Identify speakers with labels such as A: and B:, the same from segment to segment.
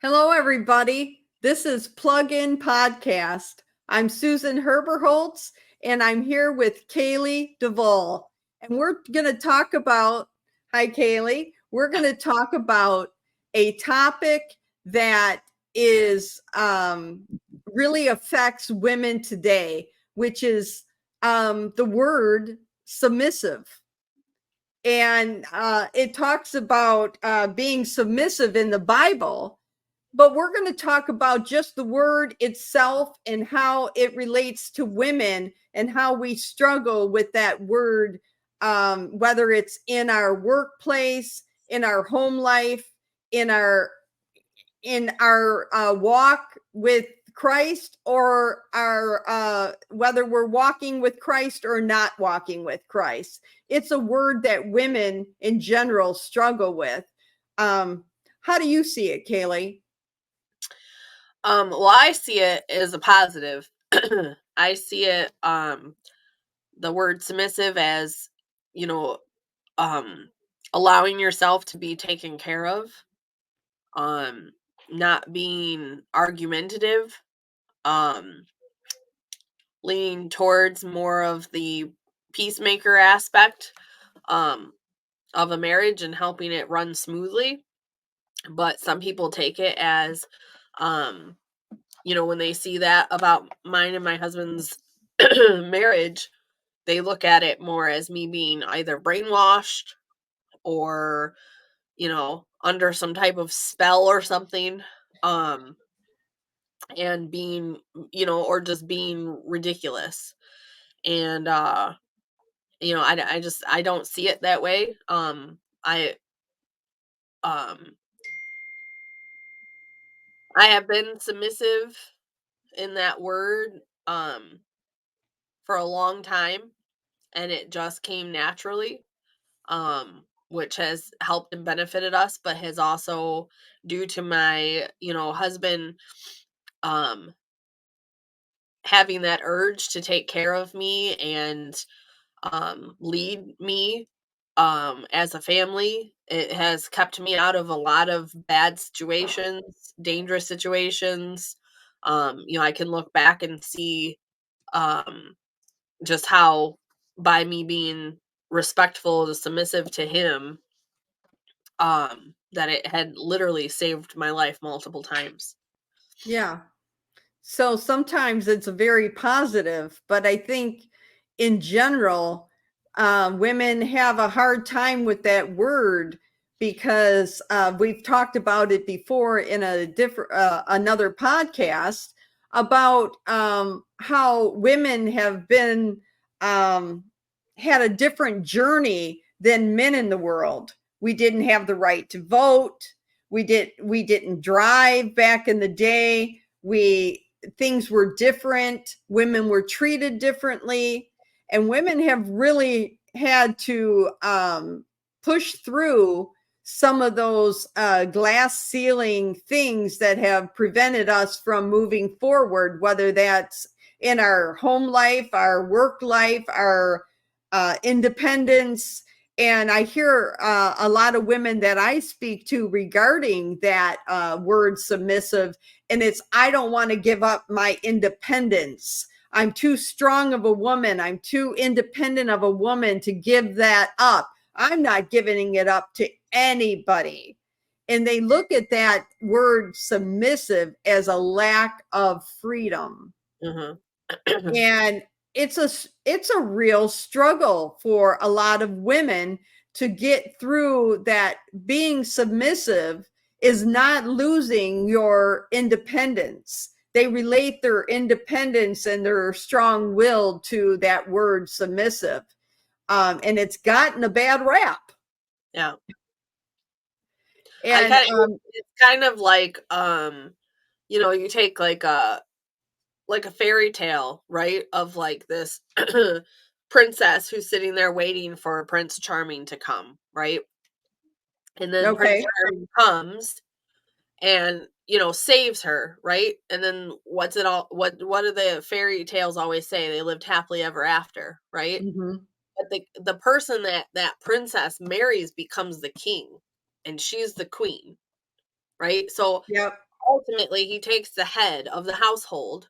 A: Hello, everybody. This is Plug In Podcast. I'm Susan Herberholtz, and I'm here with Kaylee Duvall. And we're going to talk about, hi, Kaylee. We're going to talk about a topic that is really affects women today, which is the word submissive. And it talks about being submissive in the Bible, but we're going to talk about just the word itself and how it relates to women and how we struggle with that word, whether it's in our workplace, in our home life, in our walk with Christ, or our whether we're walking with Christ or not walking with Christ. It's a word that women in general struggle with. How do you see it, Kaylee?
B: Well, I see it as a positive. I see it, the word submissive as, you know, allowing yourself to be taken care of, um, not being argumentative, um, leaning towards more of the peacemaker aspect, um, of a marriage and helping it run smoothly. But some people take it as, um, when they see that about mine and my husband's marriage, they look at it more as me being either brainwashed or, under some type of spell or something. And being, or just being ridiculous. And, I don't see it that way. Um, I have been submissive in that word, for a long time, and it just came naturally, which has helped and benefited us, but has also, due to my, husband, um, having that urge to take care of me and, lead me, as a family, it has kept me out of a lot of bad situations, dangerous situations. I can look back and see, um, just how, by me being respectful and submissive to him, that it had literally saved my life multiple times.
A: Yeah. So sometimes it's very positive, but I think in general, women have a hard time with that word because we've talked about it before in a different another podcast about how women have been um, had a different journey than men in the world. We didn't have the right to vote. We didn't drive back in the day. We Things were different. Women were treated differently, and women have really had to push through some of those glass ceiling things that have prevented us from moving forward, whether that's in our home life, our work life, our independence. And I hear a lot of women that I speak to regarding that word submissive, and it's, I don't want to give up my independence. I'm too strong of a woman. I'm too independent of a woman to give that up. I'm not giving it up to anybody. And they look at that word submissive as a lack of freedom.
B: Hmm.
A: And it's a real struggle for a lot of women to get through that. Being submissive is not losing your independence. They relate their independence and their strong will to that word submissive, and it's gotten a bad rap.
B: Yeah. I
A: And
B: kind of It's kind of like, you take like a fairy tale, right? Of like this princess who's sitting there waiting for Prince Charming to come, right? And then Prince
A: okay,
B: Charming comes and, saves her, right? And then what's it all what do the fairy tales always say? They lived happily ever after, right?
A: mm-hmm.
B: But the person that princess marries becomes the king, and she's the queen, right? So
A: Yep,
B: ultimately he takes the head of the household,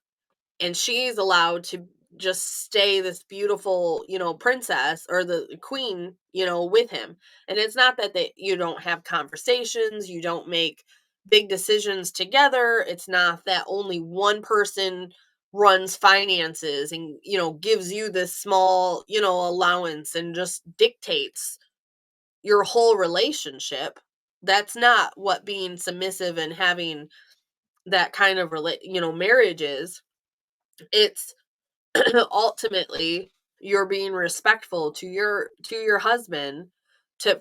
B: and she's allowed to just stay this beautiful, princess or the queen, with him. And it's not that you don't have conversations, you don't make big decisions together. It's not that only one person runs finances and, gives you this small, allowance and just dictates your whole relationship. That's not what being submissive and having that kind of marriage is. It's ultimately you're being respectful to your husband,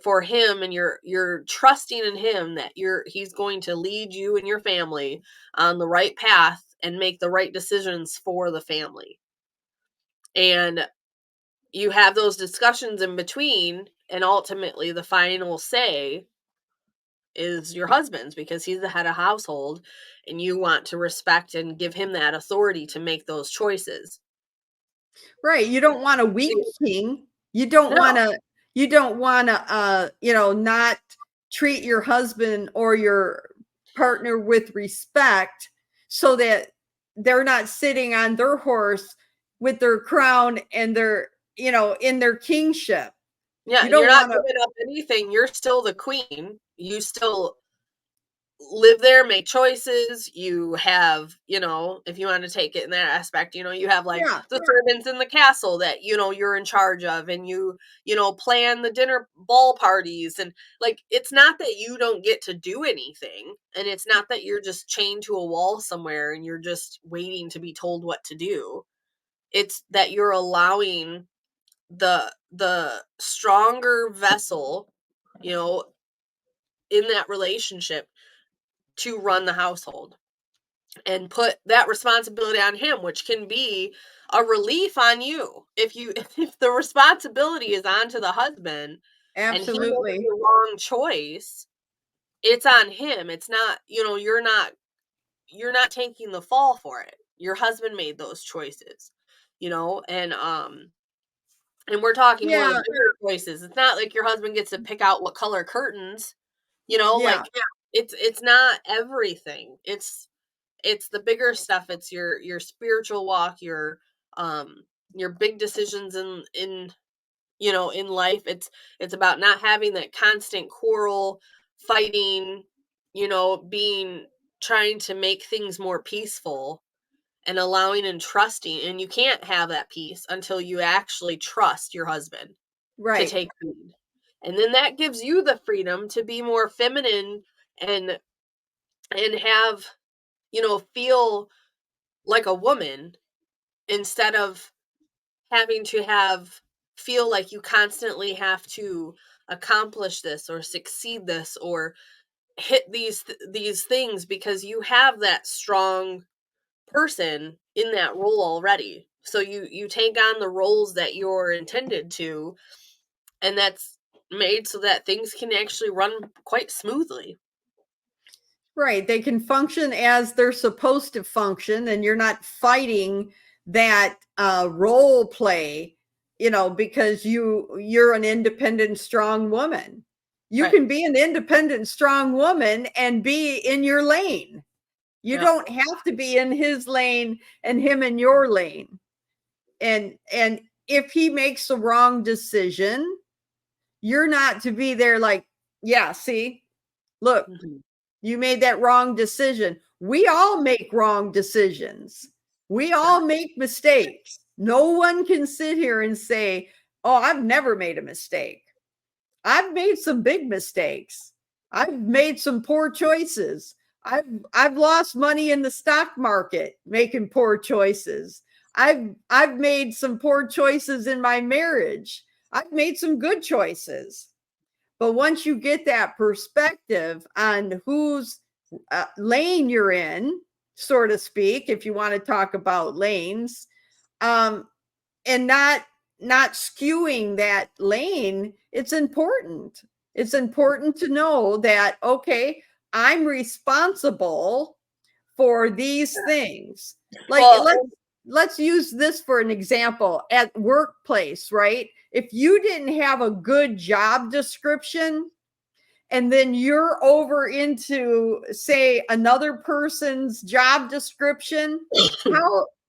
B: for him, and you're trusting in him that he's going to lead you and your family on the right path and make the right decisions for the family. And you have those discussions in between, and ultimately the final say is your husband's, because he's the head of household and you want to respect and give him that authority to make those choices.
A: Right. You don't want a weak king. You don't
B: No.
A: want to, not treat your husband or your partner with respect, so that they're not sitting on their horse with their crown and their, in their kingship.
B: Yeah,
A: You
B: and you're
A: don't
B: not
A: want to,
B: giving up anything. You're still the queen. You still live there, make choices. You have, if you want to take it in that aspect, you have like
A: yeah,
B: the servants in the castle that, you're in charge of, and plan the dinner ball parties. And like, it's not that you don't get to do anything. And it's not that you're just chained to a wall somewhere and you're just waiting to be told what to do. It's that you're allowing the stronger vessel, in that relationship, to run the household and put that responsibility on him, which can be a relief on you. If the responsibility is onto the husband and he made
A: absolutely.
B: the wrong choice, it's on him. It's not, you're not taking the fall for it. Your husband made those choices, and we're talking more of
A: Yeah,
B: bigger choices. It's not like your husband gets to pick out what color curtains,
A: yeah.
B: like, it's not everything. It's the bigger stuff. It's your spiritual walk, your big decisions in life. It's about not having that constant quarrel, fighting, being trying to make things more peaceful and allowing and trusting. And you can't have that peace until you actually trust your husband to
A: Right.
B: take lead. And then that gives you the freedom to be more feminine and have, feel like a woman, instead of having to feel like you constantly have to accomplish this or succeed this or hit these things, because you have that strong person in that role already. So you take on the roles that you're intended to, and that's made so that things can actually run quite smoothly.
A: Right. They can function as they're supposed to function, and you're not fighting that role play, because you're an independent, strong woman. You
B: Right.
A: can be an independent, strong woman and be in your lane. You
B: Yeah.
A: don't have to be in his lane and him in your lane. And if he makes the wrong decision, you're not to be there like, yeah, see, look,
B: Mhm.
A: you made that wrong decision. We all make wrong decisions. We all make mistakes. No one can sit here and say, "Oh, I've never made a mistake." I've made some big mistakes. I've made some poor choices. I've lost money in the stock market making poor choices. I've made some poor choices in my marriage. I've made some good choices. But once you get that perspective on whose lane you're in, so to speak, if you want to talk about lanes, um, and not skewing that lane, it's important. It's important to know that, okay, I'm responsible for these things. Like,
B: Well,
A: let's use this for an example at workplace, right? If you didn't have a good job description and then you're over into, say, another person's job description,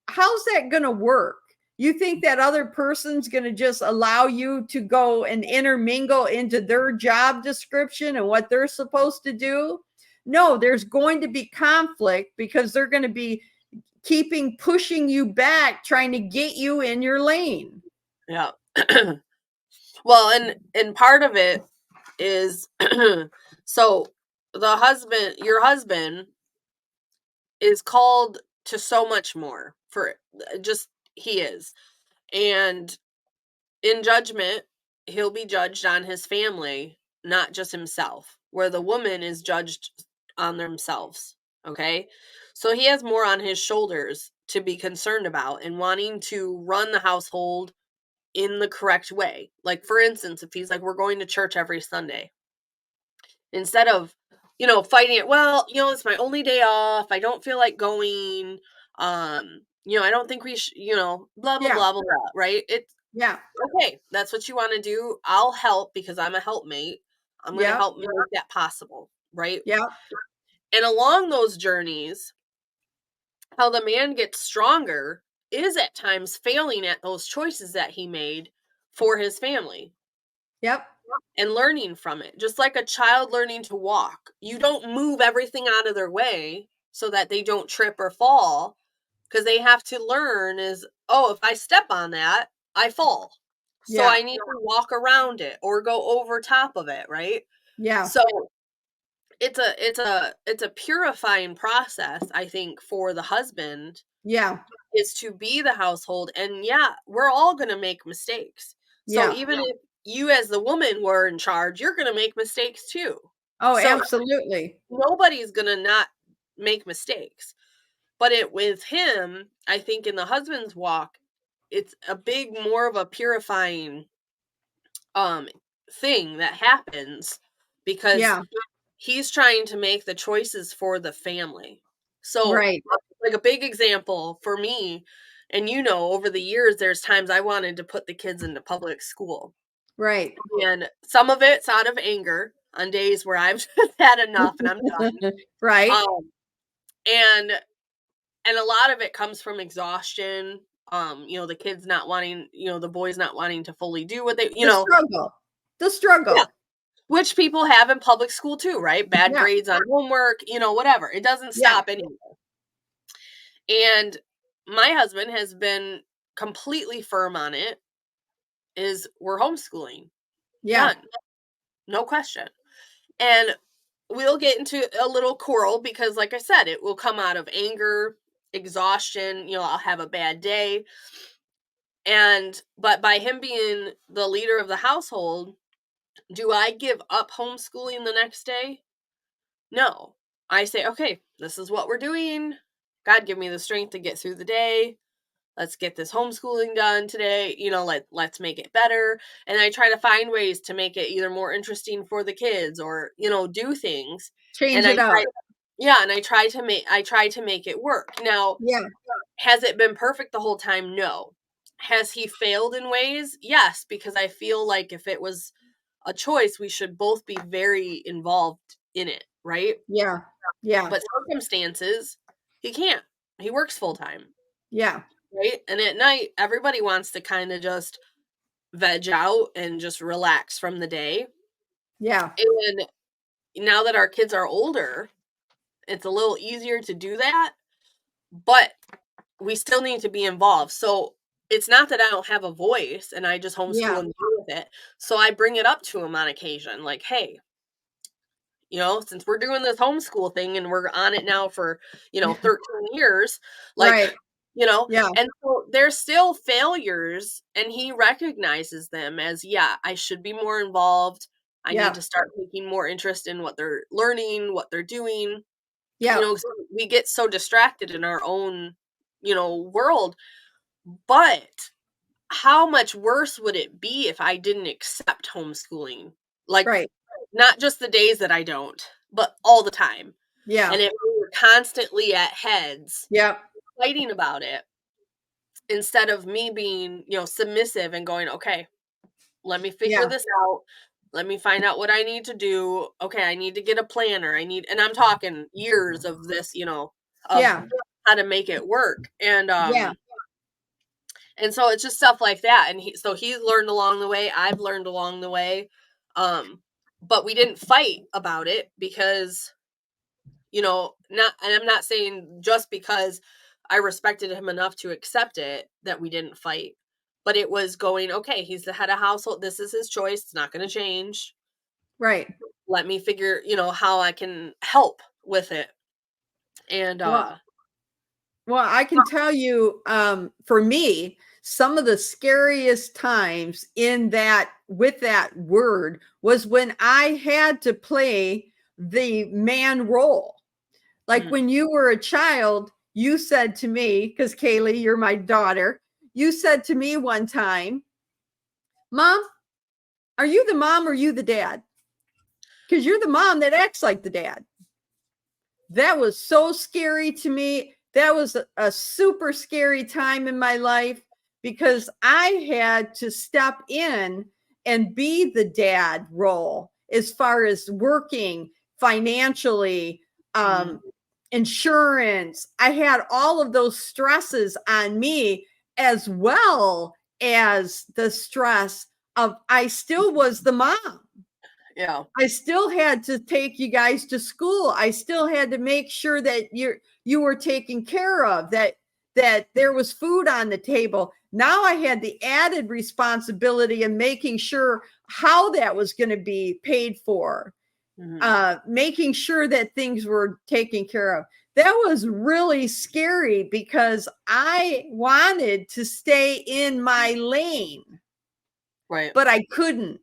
A: how's that going to work? You think that other person's going to just allow you to go and intermingle into their job description and what they're supposed to do? No, there's going to be conflict because they're going to be pushing you back, trying to get you in your lane.
B: Yeah. Well, and part of it is so your husband is called to so much more for just he is. And in judgment, he'll be judged on his family, not just himself, where the woman is judged on themselves. Okay. So he has more on his shoulders to be concerned about and wanting to run the household in the correct way. Like, for instance, if he's like, we're going to church every Sunday, instead of, fighting it, well, it's my only day off. I don't feel like going. I don't think we should, blah, blah,
A: Yeah.
B: blah, blah, blah, right? It's
A: Yeah.
B: okay. That's what you want to do. I'll help because I'm a helpmate. I'm going to
A: Yeah.
B: help make that possible, right?
A: Yeah.
B: And along those journeys, how the man gets stronger is at times failing at those choices that he made for his family.
A: Yep.
B: And learning from it. Just like a child learning to walk. You don't move everything out of their way so that they don't trip or fall, because they have to learn is, oh, if I step on that, I fall. So
A: Yeah.
B: I need to walk around it or go over top of it, right?
A: Yeah.
B: So it's a purifying process, I think, for the husband.
A: Yeah.
B: Is to be the household. And yeah, we're all going to make mistakes. So
A: Yeah.
B: even if you as the woman were in charge, you're going to make mistakes too.
A: Oh,
B: So
A: absolutely.
B: nobody's going to not make mistakes. But with him, I think in the husband's walk, it's a big, more of a purifying thing that happens because
A: Yeah.
B: he's trying to make the choices for the family. So
A: Right.
B: like a big example for me, and over the years, there's times I wanted to put the kids into public school.
A: Right.
B: And some of it's out of anger on days where I've had enough and I'm done.
A: Right.
B: And a lot of it comes from exhaustion. The kids not wanting, the boys not wanting to fully do what they,
A: The struggle.
B: Yeah. Which people have in public school too, right? Bad
A: Yeah.
B: grades on homework, whatever. It doesn't stop anymore. And my husband has been completely firm on it, is we're homeschooling.
A: Yeah.
B: Done. No question. And we'll get into a little quarrel because, like I said, it will come out of anger, exhaustion. I'll have a bad day. But by him being the leader of the household, do I give up homeschooling the next day? No. I say, okay, this is what we're doing. God, give me the strength to get through the day. Let's get this homeschooling done today. Let's make it better. And I try to find ways to make it either more interesting for the kids or, do things.
A: Change it up.
B: And I try to make it work. Now,
A: Yeah.
B: has it been perfect the whole time? No. Has he failed in ways? Yes, because I feel like if it was a choice, we should both be very involved in it, right?
A: Yeah. Yeah.
B: But circumstances, he can't. He works full time.
A: Yeah.
B: Right? And at night, everybody wants to kind of just veg out and just relax from the day.
A: Yeah.
B: And now that our kids are older, it's a little easier to do that, but we still need to be involved. So it's not that I don't have a voice and I just homeschool and deal with it. So I bring it up to him on occasion, like, hey, since we're doing this homeschool thing and we're on it now for, 13 years, like,
A: Right. Yeah.
B: And so there's still failures and he recognizes them as, yeah, I should be more involved. I need to start taking more interest in what they're learning, what they're doing.
A: Yeah.
B: We get so distracted in our own, world. But how much worse would it be if I didn't accept homeschooling? Like,
A: Right.
B: not just the days that I don't, but all the time.
A: Yeah.
B: And if we were constantly at heads fighting about it, instead of me being, submissive and going, okay, let me figure this out. Let me find out what I need to do. Okay, I need to get a planner. And I'm talking years of this, of
A: Yeah.
B: how to make it work.
A: Yeah.
B: And so it's just stuff like that. And he's learned along the way. I've learned along the way. But we didn't fight about it because, and I'm not saying just because I respected him enough to accept it that we didn't fight, but it was going, okay, he's the head of household. This is his choice. It's not going to change.
A: Right.
B: Let me figure, how I can help with it. And,
A: Well, I can tell you, for me, some of the scariest times with that word was when I had to play the man role. Like when you were a child, you said to me, because Kaylee, you're my daughter, you said to me one time, Mom, are you the mom or you the dad? Because you're the mom that acts like the dad. That was so scary to me. That was a super scary time in my life because I had to step in and be the dad role as far as working financially, insurance. I had all of those stresses on me, as well as the stress of I still was the mom.
B: yeah.
A: I still had to take you guys to school. I still had to make sure that you were taken care of, that there was food on the table. Now I had the added responsibility of making sure how that was going to be paid for, making sure that things were taken care of. That was really scary because I wanted to stay in my lane,
B: Right.
A: but I couldn't.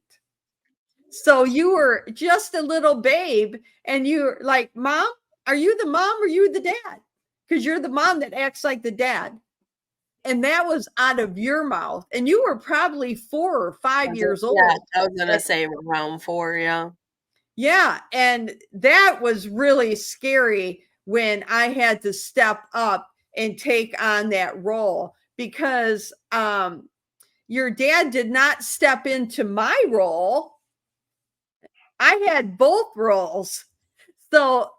A: So you were just a little babe and you're like, Mom, are you the mom or you the dad? Because you're the mom that acts like the dad. And that was out of your mouth. And you were probably 4 or 5 years
B: Yeah,
A: old.
B: I was going to say around 4, yeah.
A: Yeah. And that was really scary when I had to step up and take on that role because your dad did not step into my role. I had both roles. So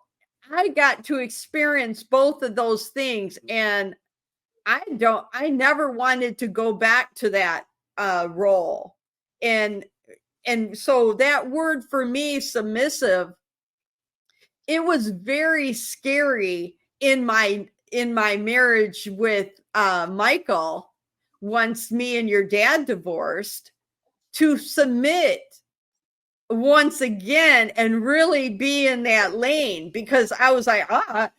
A: I got to experience both of those things. And I never wanted to go back to that role. And so that word for me, submissive, it was very scary in my marriage with Michael once me and your dad divorced, to submit once again and really be in that lane, because I was like, I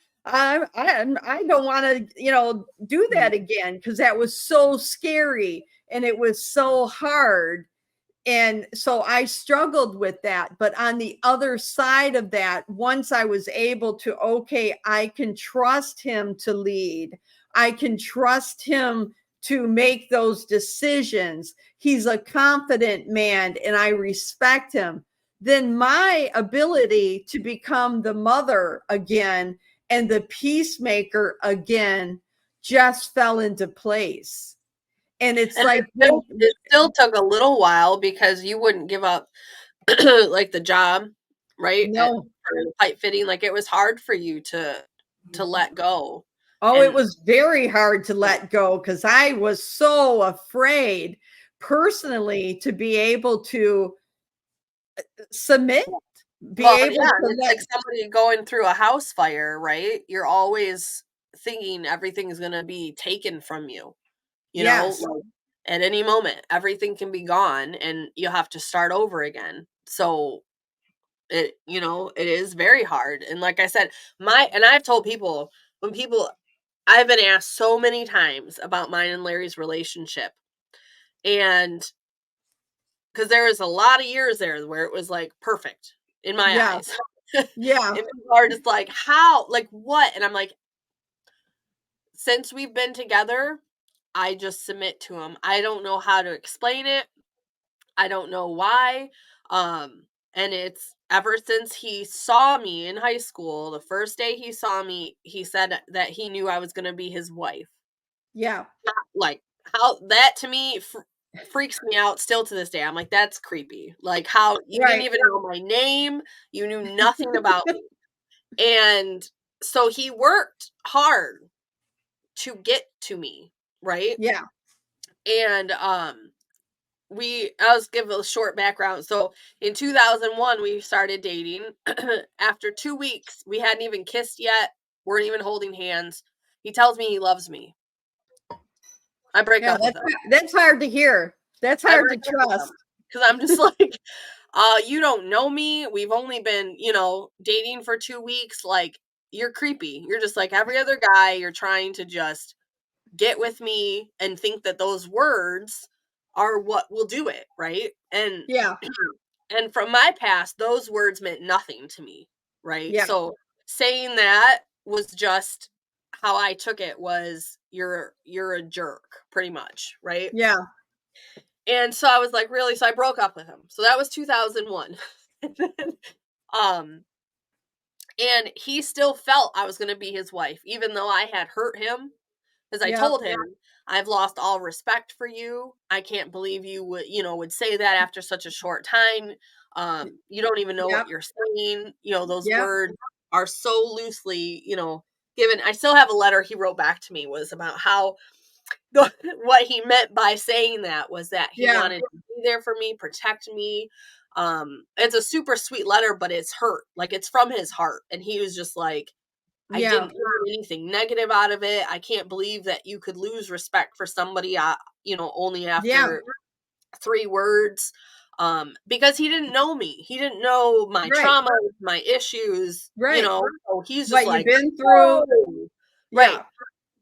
A: don't want to, do that again, because that was so scary and it was so hard. And so I struggled with that. But on the other side of that, once I was able to, okay, I can trust him to lead, I can trust him to make those decisions. He's a confident man and I respect him. Then my ability to become the mother again and the peacemaker again just fell into place. And it's like,
B: it still took a little while because you wouldn't give up like the job, right?
A: no.
B: For the pipe fitting. Like it was hard for you to let go.
A: Oh, it
B: And
A: was very hard to let go because I was so afraid personally to be able to submit, be
B: well,
A: able
B: yeah,
A: to
B: it's
A: let,
B: like somebody going through a house fire, right? You're always thinking everything's gonna be taken from you.
A: yes,
B: Like at any moment, everything can be gone and you have to start over again. So it is very hard. And like I said, I've told people I've been asked so many times about mine and Larry's relationship. And because there was a lot of years there where it was like perfect in my
A: yeah,
B: eyes.
A: yeah,
B: And people are just like, how? Like what? And I'm like, since we've been together, I just submit to him. I don't know how to explain it. I don't know why. And it's ever since he saw me in high school, the first day he saw me, he said that he knew I was going to be his wife.
A: yeah,
B: Like how that to me freaks me out still to this day. I'm like, that's creepy. Like, how you didn't
A: Right.
B: even know my name, you knew nothing about me. And so he worked hard to get to me, right?
A: Yeah.
B: And I'll just give a short background. So in 2001 we started dating. After 2 weeks, we hadn't even kissed yet, weren't even holding hands. He tells me he loves me. I break
A: Yeah,
B: up with him.
A: that's hard to hear. That's
B: I
A: hard to
B: break up with him
A: trust.
B: because I'm just like, you don't know me. We've only been, dating for 2 weeks. Like, you're creepy. You're just like every other guy. You're trying to just get with me and think that those words are what will do it, right? And
A: Yeah.
B: and from my past, those words meant nothing to me, right?
A: Yeah.
B: So saying that was just how I took it, was you're a jerk, pretty much, right?
A: Yeah.
B: And so I was like, really? So I broke up with him. So that was 2001. um and he still felt I was going to be his wife, even though I had hurt him. Because I
A: Yep.
B: told him, I've lost all respect for you. I can't believe you would say that after such a short time. You don't even know
A: Yep.
B: what you're saying. Those
A: Yep.
B: words are so loosely, given. I still have a letter he wrote back to me, was about how what he meant by saying that was that he
A: Yeah.
B: wanted to be there for me, protect me. It's a super sweet letter, but it's hurt. Like, it's from his heart. And he was just like, I
A: Yeah.
B: didn't learn anything negative out of it. I can't believe that you could lose respect for somebody, only
A: Yeah.
B: after 3 words. Because he didn't know me. He didn't know my
A: Right.
B: trauma, my issues,
A: Right.
B: so he's just
A: What you've
B: like,
A: been through.
B: "Oh." Right.
A: Yeah.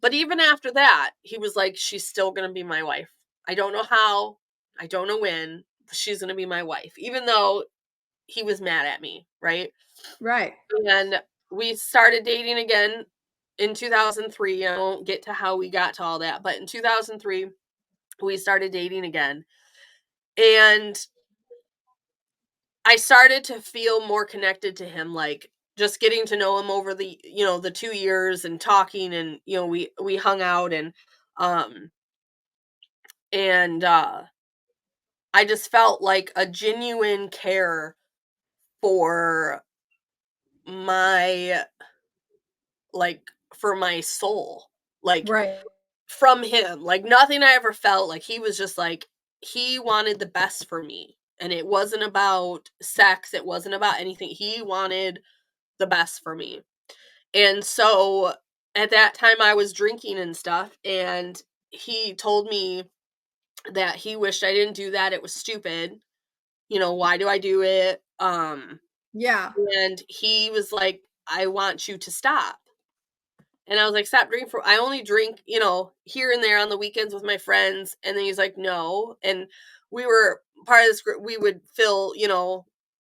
B: But even after that, he was like, she's still going to be my wife. I don't know how, I don't know when, but she's going to be my wife, even though he was mad at me, right?
A: Right.
B: And we started dating again in 2003. I won't get to how we got to all that, but in 2003, we started dating again. And I started to feel more connected to him, like just getting to know him over the 2 years and talking, and we hung out, um and I just felt like a genuine care for my like for my soul. Like,
A: Right.
B: from him, like nothing I ever felt. Like, he was just like, he wanted the best for me. And it wasn't about sex, it wasn't about anything. He wanted the best for me. And so at that time I was drinking and stuff, and he told me that he wished I didn't do that. It was stupid. Why do I do it?
A: Yeah.
B: And he was like, I want you to stop. And I was like, stop drinking. I only drink, here and there on the weekends with my friends. And then he's like, no. And we were part of this group. We would fill,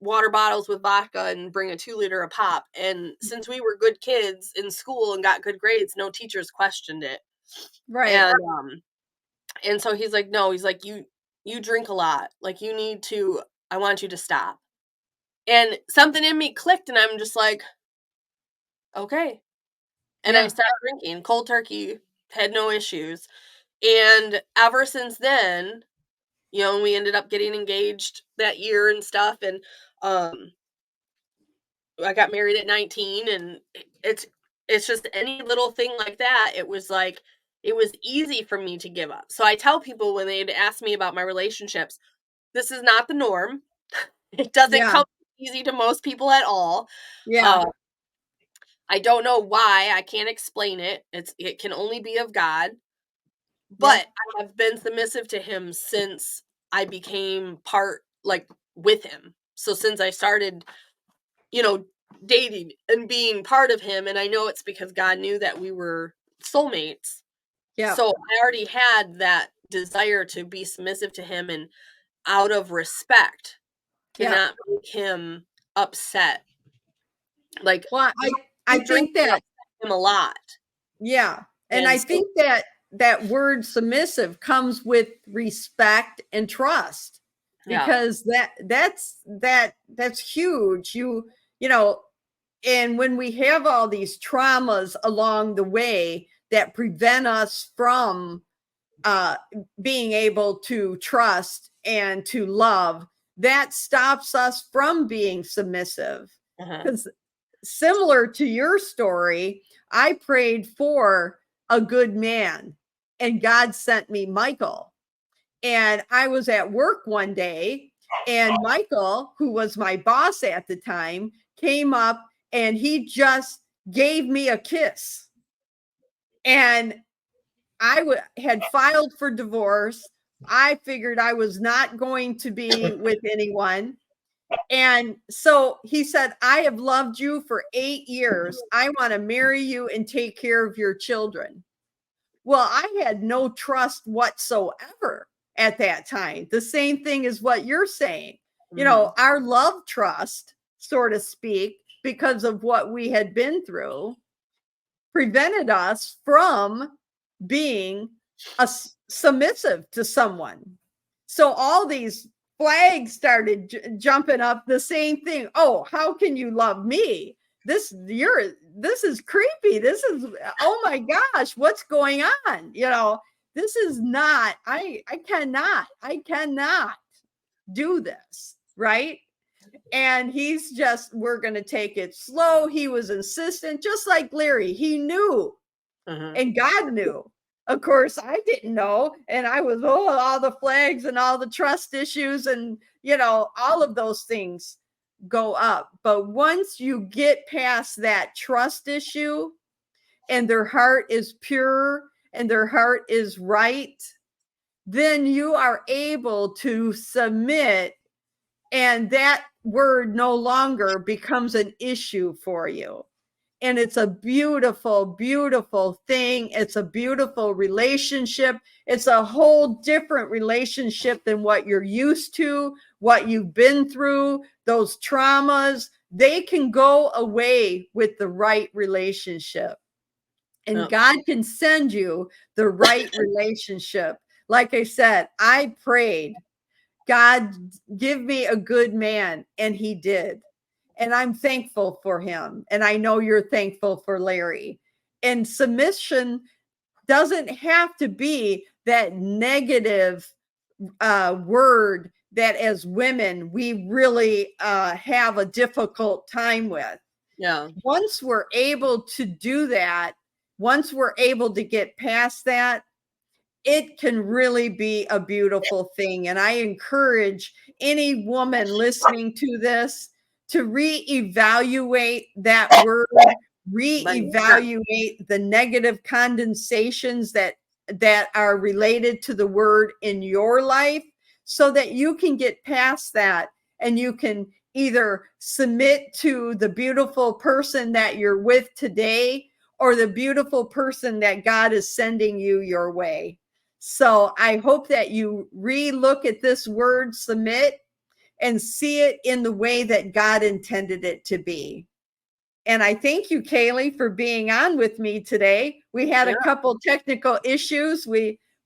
B: water bottles with vodka and bring a 2-liter a pop. And since we were good kids in school and got good grades, no teachers questioned it.
A: Right.
B: And so he's like, no, he's like, you drink a lot. Like, I want you to stop. And something in me clicked, and I'm just like, okay. And I
A: Yeah.
B: stopped drinking cold turkey, had no issues. And ever since then, we ended up getting engaged that year and stuff. And I got married at 19, and it's just any little thing like that. It was like, it was easy for me to give up. So I tell people when they'd ask me about my relationships, this is not the norm. It doesn't
A: Yeah.
B: come easy to most people at all.
A: Yeah.
B: Uh, I don't know why. I can't explain it. It can only be of God.
A: Yep.
B: But I have been submissive to him since I became with him. So since I started, you know, dating and being part of him, and I know it's because God knew that we were soulmates.
A: Yep.
B: So I already had that desire to be submissive to him, and out of respect, to
A: Yep.
B: not make him upset. Like,
A: Well, I think
B: drinking
A: that,
B: upset him a lot.
A: yeah. And
B: And
A: I
B: so,
A: think that that word submissive comes with respect and trust,
B: yeah.
A: because that's huge. You know, and when we have all these traumas along the way that prevent us from being able to trust and to love, that stops us from being submissive. Because similar to your story, I prayed for a good man and God sent me Michael. And I was at work one day and Michael, who was my boss at the time, came up and he just gave me a kiss. And I had filed for divorce. I figured I was not going to be with anyone. And so he said, I have loved you for 8 years. I want to marry you and take care of your children. Well, I had no trust whatsoever at that time. The same thing as what you're saying. You know, our love trust, so to speak, because of what we had been through, prevented us from being submissive to someone. So all these flags started jumping up, the same thing. Oh, how can you love me? This is creepy. This is, oh my gosh, what's going on? You know, this is not, I cannot do this, right? And he's just, we're going to take it slow. He was insistent, just like Larry. He knew, and God knew. Of course, I didn't know. And I was, all the flags and all the trust issues and, you know, all of those things go up. But once you get past that trust issue and their heart is pure and their heart is right, then you are able to submit, and that word no longer becomes an issue for you. And it's a beautiful, beautiful thing. It's a beautiful relationship. It's a whole different relationship than what you're used to, what you've been through, those traumas. They can go away with the right relationship. And God can send you the right relationship. Like I said, I prayed, God, give me a good man. And he did. And I'm thankful for him. And I know you're thankful for Larry. And submission doesn't have to be that negative word that as women, we really have a difficult time with.
B: Yeah.
A: Once we're able to do that, once we're able to get past that, it can really be a beautiful thing. And I encourage any woman listening to this to reevaluate that word, reevaluate the negative condensations that are related to the word in your life, so that you can get past that and you can either submit to the beautiful person that you're with today or the beautiful person that God is sending you your way. So I hope that you re-look at this word submit and see it in the way that God intended it to be. And I thank you, Kaylee, for being on with me today. We had a couple technical issues,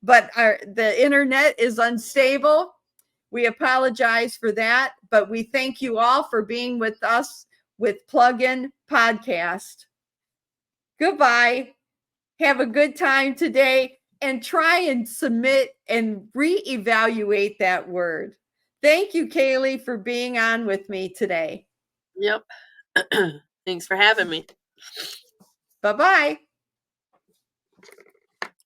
A: but the internet is unstable. We apologize for that, but we thank you all for being with us with Plug-in Podcast. Goodbye. Have a good time today and try and submit and reevaluate that word. Thank you, Kaylee, for being on with me today.
B: Yep. Thanks for having me.
A: Bye-bye.